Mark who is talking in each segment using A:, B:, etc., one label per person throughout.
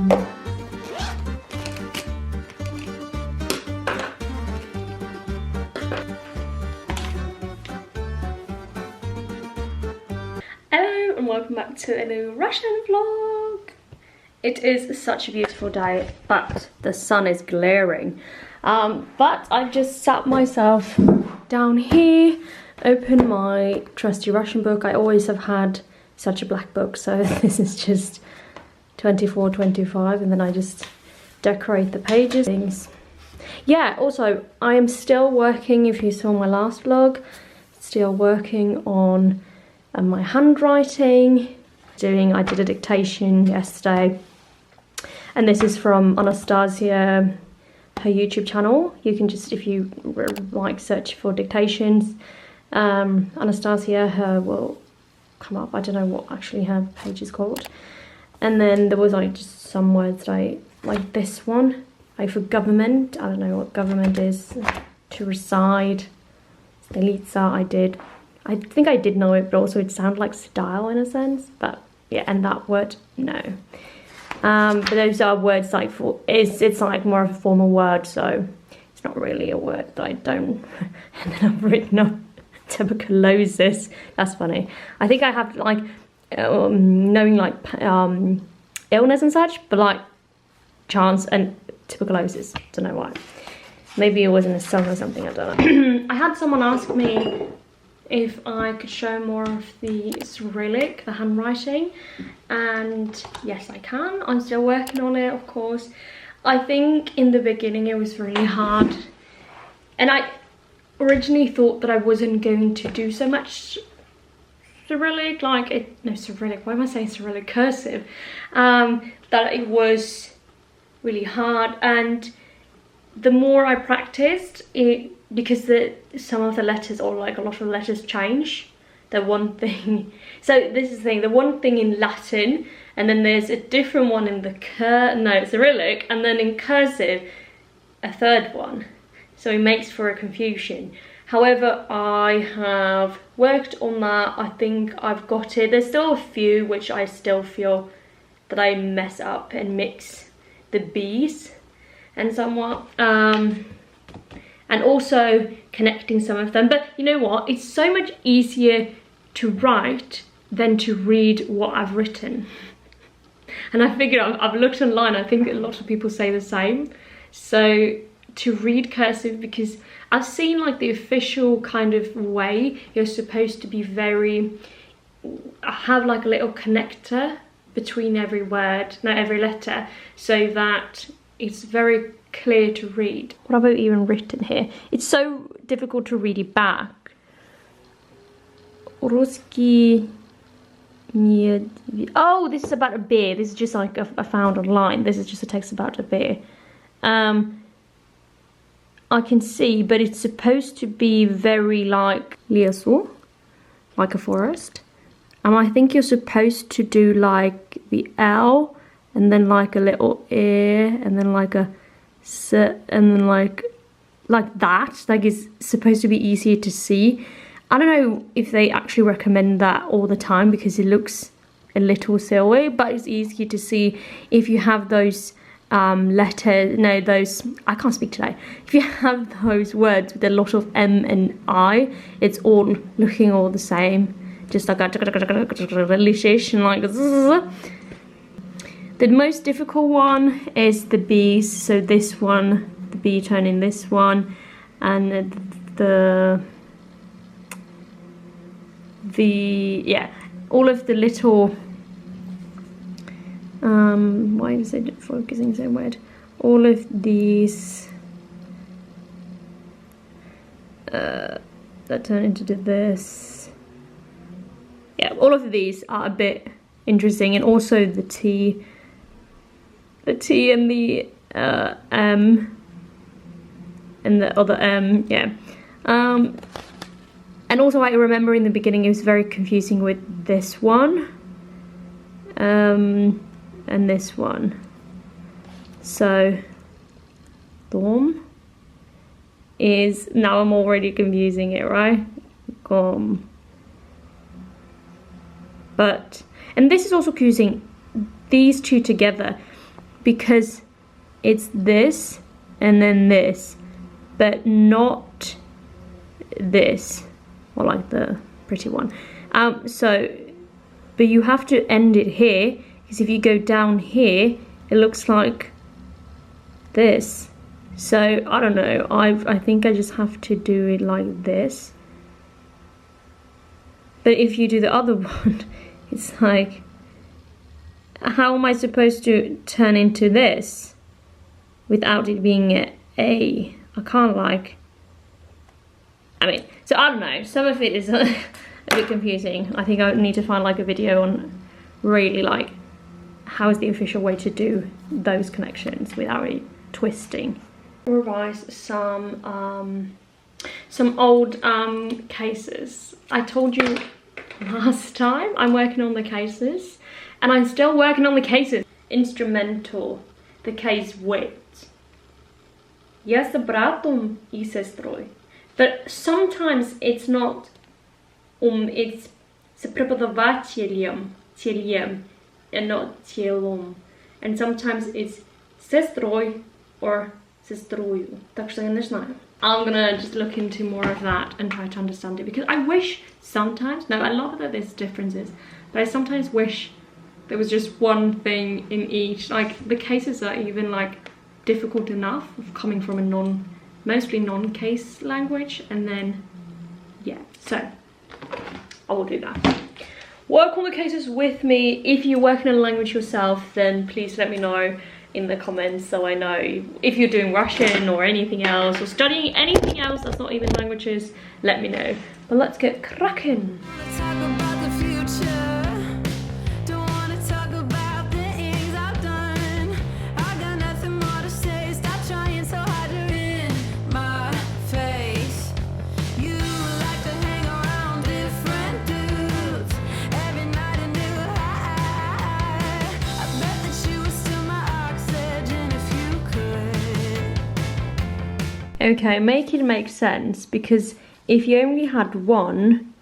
A: Hello and welcome back to a new Russian vlog. It is such a beautiful day, but the sun is glaring. But I've just sat myself down here, opened my trusty Russian book. I always have had such a black book, so this is just 24-25, and then I just decorate the pages. Things. Yeah, also I am still working, if you saw my last vlog, still working on my handwriting. I did a dictation yesterday, and this is from Anastasia, her YouTube channel. You can just, if you like, search for dictations, Anastasia, her will come up. I don't know what actually her page is called. And then there was like just some words that I like. This one, like for government, I don't know what government is. To reside, Stelica, I think I did know it, but also it sounded like style in a sense. But yeah, and that word, no. But those are words like for, it's like more of a formal word, so it's not really a word that I don't. And then I've written up tuberculosis. That's funny. I think I have like knowing like illness and such, but like chance and tuberculosis. Don't know why. Maybe it was in a song or something. I don't know. I had someone ask me if I could show more of the Cyrillic, the handwriting, and yes I can. I'm still working on it, of course. I think in the beginning it was really hard, and I originally thought that I wasn't going to do so much Cyrillic, Cyrillic, why am I saying Cyrillic? Cursive. That it was really hard, and the more I practiced it, because some of the letters, or like a lot of letters, change. The one thing, so this is the thing, the one thing in Latin, and then there's a different one in the Cyrillic, and then in cursive a third one, so it makes for a confusion. However, I have worked on that. I think I've got it. There's still a few which I still feel that I mess up and mix the B's and somewhat, and also connecting some of them. But you know what, it's so much easier to write than to read what I've written. And I figured, I've looked online, I think a lot of people say the same. So to read cursive, because I've seen like the official kind of way, you're supposed to be have like a little connector between every word, every letter, so that it's very clear to read. What have I even written here? It's so difficult to read it back. Ruski. Oh, this is about a beer. This is just like I found online. This is just a text about a beer. I can see, but it's supposed to be very like leso, like a forest. And I think you're supposed to do like the L, and then like a little ear, and then like a S, and then like that. Like it's supposed to be easier to see. I don't know if they actually recommend that all the time, because it looks a little silly, but it's easier to see if you have those those, I can't speak today. If you have those words with a lot of M and I, it's all looking all the same. Just like a and like the most difficult one is the B's. So this one, the B tone in this one, and yeah, all of the little why is it focusing so weird? All of these that turn into this. Yeah, all of these are a bit interesting, and also the T and the M and the other M, yeah. And also I remember in the beginning it was very confusing with this one and this one. So Dom is, now I'm already confusing it, right? But, and this is also confusing, these two together, because it's this and then this, but not this, or like the pretty one. But you have to end it here, because if you go down here, it looks like this. So I don't know, I think I just have to do it like this. But if you do the other one, it's like, how am I supposed to turn into this without it being a? I can't like, I mean, so I don't know, some of it is a bit confusing. I think I need to find like a video on really like how is the official way to do those connections without it twisting. Revise some old cases. I told you last time I'm working on the cases, and I'm still working on the cases. Instrumental, the case with. Я с братом и сестрой. But sometimes it's not it's с преподавателем, and not телом. And sometimes it's сестрой or сестрою. Так что я не знаю. I'm gonna just look into more of that and try to understand it, because I wish sometimes, no, I love that there's differences, but I sometimes wish there was just one thing in each. Like the cases are even like difficult enough of coming from a mostly non-case language, and then yeah, so I will do that. Work on the cases with me. If you're working on a language yourself, then please let me know in the comments so I know. If you're doing Russian or anything else, or studying anything else that's not even languages, let me know. But let's get cracking. Okay, make it make sense, because if you only had one,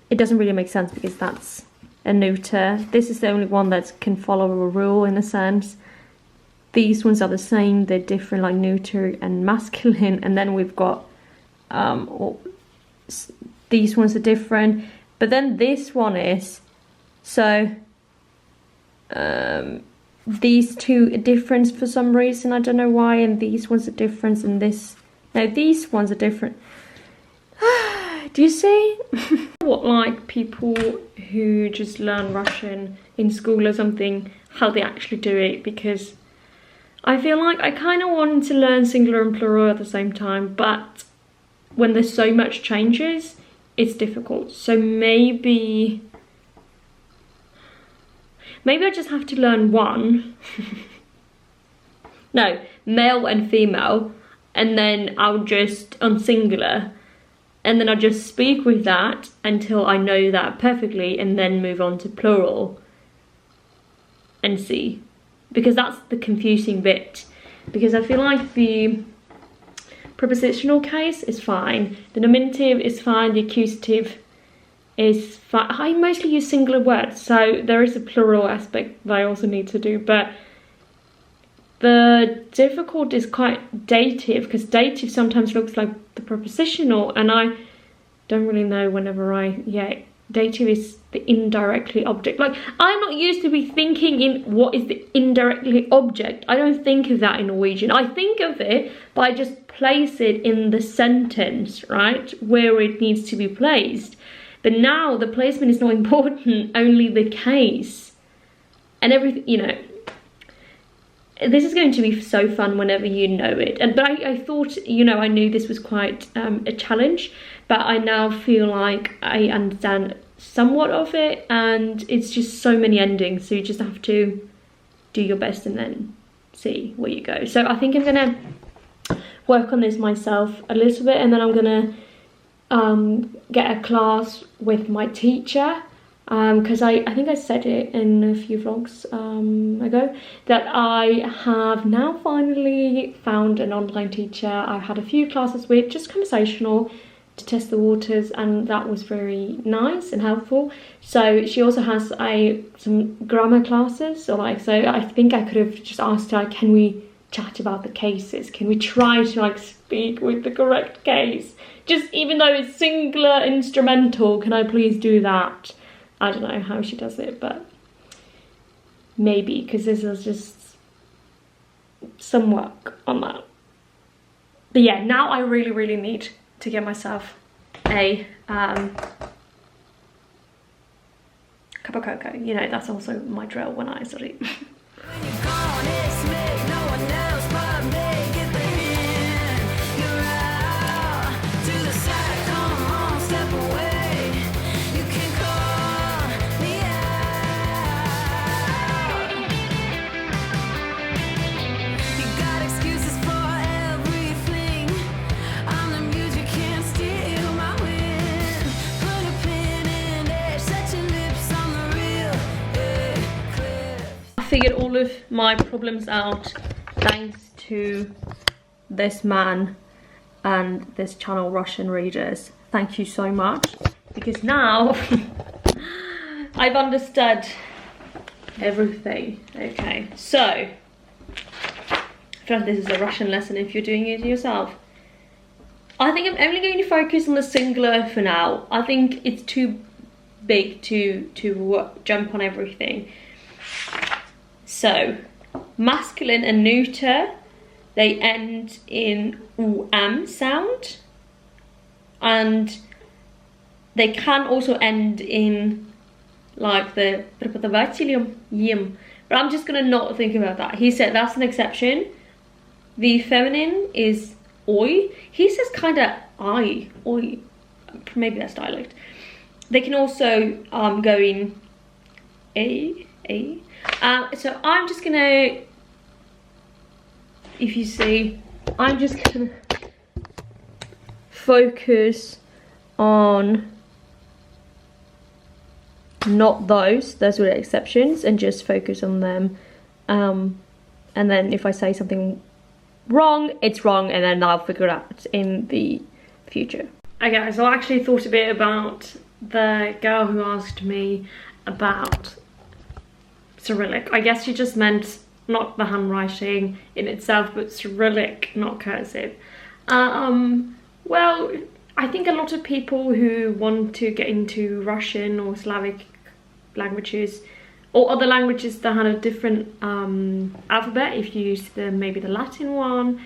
A: it doesn't really make sense, because that's a neuter. This is the only one that can follow a rule in a sense. These ones are the same, they're different, like neuter and masculine, and then we've got these ones are different, but then this one is, so these two are different for some reason, I don't know why, and these ones are different, and this, no, these ones are different. Do you see? What, like people who just learn Russian in school or something, how they actually do it, because I feel like I kind of want to learn singular and plural at the same time, but when there's so much changes, it's difficult. So maybe I just have to learn one. No, male and female, and then I'll just on singular, and then I'll just speak with that until I know that perfectly, and then move on to plural and see, because that's the confusing bit, because I feel like the prepositional case is fine, the nominative is fine, the accusative is fine. I mostly use singular words, so there is a plural aspect that I also need to do, but the difficult is quite dative, because dative sometimes looks like the prepositional, and I don't really know whenever dative is the indirectly object. Like, I'm not used to be thinking in what is the indirectly object. I don't think of that in Norwegian. I think of it, but I just place it in the sentence, right, where it needs to be placed. But now the placement is not important, only the case. And everything, you know, this is going to be so fun whenever you know it. But I thought, you know, I knew this was quite a challenge, but I now feel like I understand somewhat of it, and it's just so many endings, so you just have to do your best and then see where you go. So I think I'm gonna work on this myself a little bit, and then I'm gonna get a class with my teacher, because I think I said it in a few vlogs ago that I have now finally found an online teacher. I had a few classes with, just conversational, to test the waters, and that was very nice and helpful. So she also has some grammar classes, so I think I could have just asked her, can we chat about the cases? Can we try to like speak with the correct case? Just even though it's singular instrumental, can I please do that? I don't know how she does it, but maybe, because this is just some work on that. But yeah, now I really need to get myself a cup of cocoa. You know, that's also my drill when I study. Figured all of my problems out thanks to this man and this channel, Russian Readers. Thank you so much, because now I've understood everything. Okay, so I feel like this is a Russian lesson if you're doing it yourself. I think I'm only going to focus on the singular for now. I think it's too big to jump on everything. So, masculine and neuter, they end in am sound, and they can also end in like the yim, but I'm just gonna not think about that. He said that's an exception. The feminine is oi. He says kind of I, oi, maybe that's dialect. They can also go in a. So I'm just gonna, if you see, I'm just gonna focus on not those were the exceptions, and just focus on them, and then if I say something wrong, it's wrong, and then I'll figure it out in the future. Okay, so I actually thought a bit about the girl who asked me about Cyrillic. I guess she just meant not the handwriting in itself, but Cyrillic, not cursive. Well, I think a lot of people who want to get into Russian or Slavic languages, or other languages that had a different alphabet, if you use maybe the Latin one,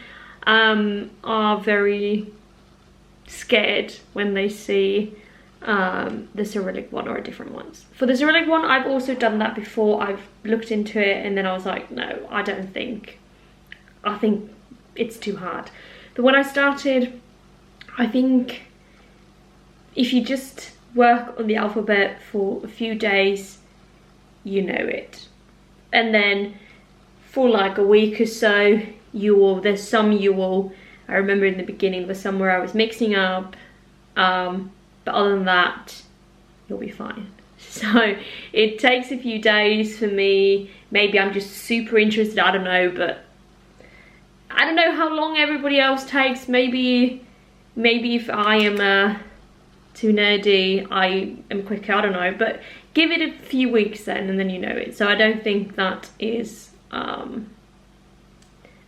A: are very scared when they see the Cyrillic one or different ones. For the Cyrillic one, I've also done that before. I've looked into it and then I was like, no, I think it's too hard. But when I started, I think if you just work on the alphabet for a few days, you know it. And then for like a week or so, there's some I remember in the beginning there was somewhere I was mixing up, but other than that, you'll be fine. So it takes a few days for me. Maybe I'm just super interested, I don't know, but I don't know how long everybody else takes. Maybe if I am too nerdy, I am quicker, I don't know, but give it a few weeks then, and then you know it. So I don't think that is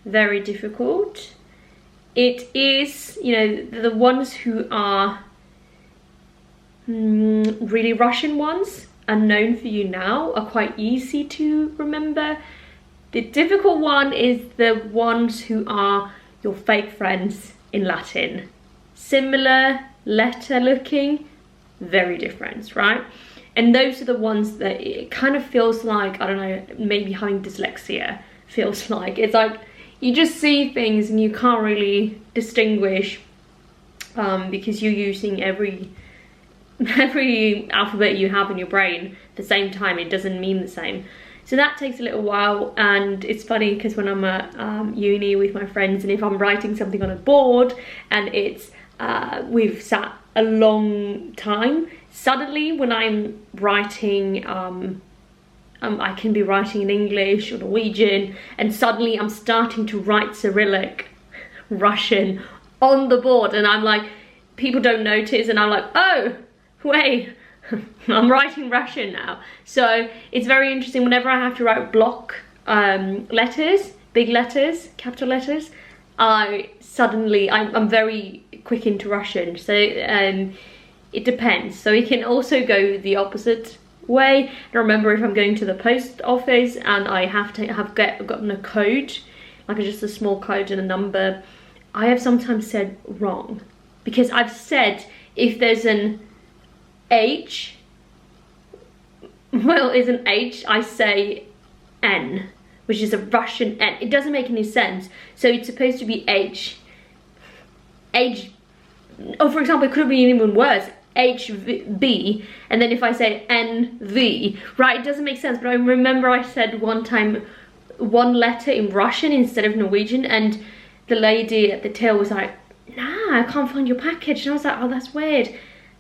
A: very difficult. It is, you know, the ones who are really Russian ones are known for you now, are quite easy to remember. The difficult one is the ones who are your fake friends in Latin. Similar letter looking, very different, right? And those are the ones that it kind of feels like, I don't know, maybe having dyslexia feels like. It's like you just see things and you can't really distinguish because you're using every alphabet you have in your brain at the same time. It doesn't mean the same. So that takes a little while, and it's funny because when I'm at uni with my friends, and if I'm writing something on a board and it's we've sat a long time, suddenly when I'm writing I can be writing in English or Norwegian, and suddenly I'm starting to write Cyrillic Russian on the board, and I'm like, people don't notice, and I'm like, oh, wait, I'm writing Russian now. So it's very interesting. Whenever I have to write block letters, big letters, capital letters, I'm very quick into Russian. So it depends. So it can also go the opposite way. I remember if I'm going to the post office and I have to have gotten a code, like just a small code and a number, I have sometimes said wrong, because I've said if there's an H, well, is an H, I say N, which is a Russian N. It doesn't make any sense. So it's supposed to be H. Oh, for example, it could have been even worse. HB, and then if I say NV, right, it doesn't make sense. But I remember I said one time one letter in Russian instead of Norwegian, and the lady at the till was like, nah, I can't find your package. And I was like, oh, that's weird.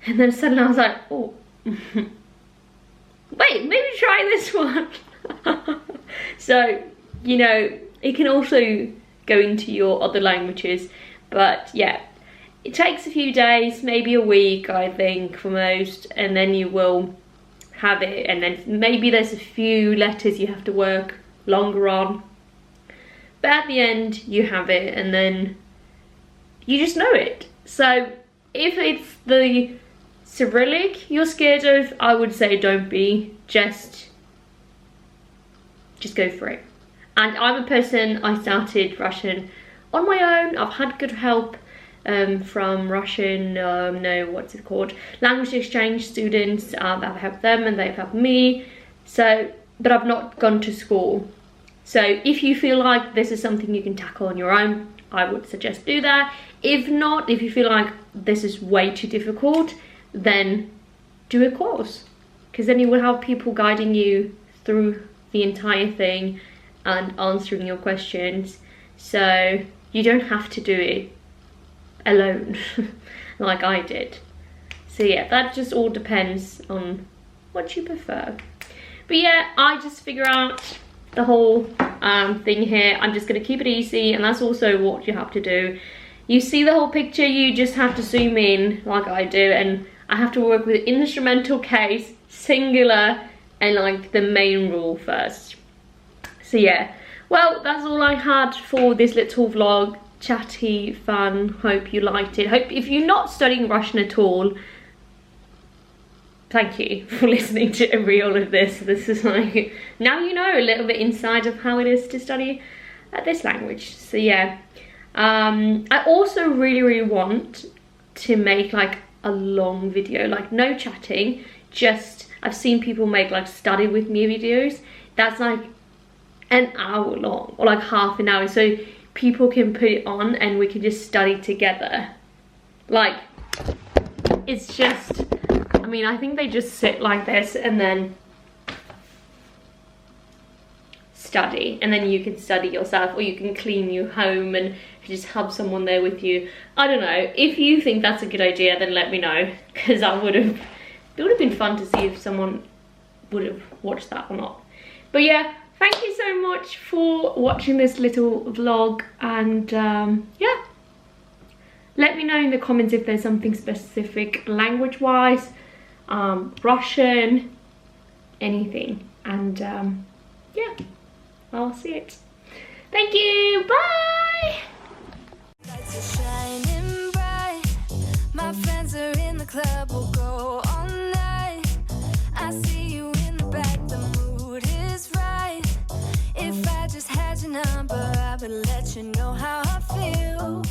A: And then suddenly I was like, oh, wait, maybe try this one. So, you know, it can also go into your other languages. But yeah, it takes a few days, maybe a week, I think, for most, and then you will have it. And then maybe there's a few letters you have to work longer on, but at the end you have it, and then you just know it. So if it's the Cyrillic you're scared of, I would say don't be, just go for it. And I'm a person, I started Russian on my own. I've had good help from Russian, language exchange students. I've helped them and they've helped me. So, but I've not gone to school. So if you feel like this is something you can tackle on your own, I would suggest do that. If not, if you feel like this is way too difficult, then do a course, because then you will have people guiding you through the entire thing and answering your questions. So you don't have to do it alone like I did. So yeah, that just all depends on what you prefer. But yeah, I just figure out the whole thing here. I'm just going to keep it easy, and that's also what you have to do. You see the whole picture, you just have to zoom in like I do, and I have to work with instrumental case, singular, and like the main rule first. So yeah, well, that's all I had for this little vlog. Chatty, fun, hope you liked it. Hope if you're not studying Russian at all, thank you for listening to all of this. This is like, now you know a little bit inside of how it is to study this language. So yeah, I also really want to make like a long video, like no chatting, just, I've seen people make like study with me videos that's like an hour long or like half an hour, so people can put it on and we can just study together. Like, it's just, I mean, I think they just sit like this and then study, and then you can study yourself, or you can clean your home and just have someone there with you. I don't know, if you think that's a good idea, then let me know, because it would have been fun to see if someone would have watched that or not. But yeah, thank you so much for watching this little vlog, and yeah, let me know in the comments if there's something specific language wise, Russian, anything, and yeah, I'll see it. Thank you, bye! Lights are shining bright. My friends are in the club, we'll go all night. I see you in the back, the mood is right. If I just had your number, I would let you know how I feel.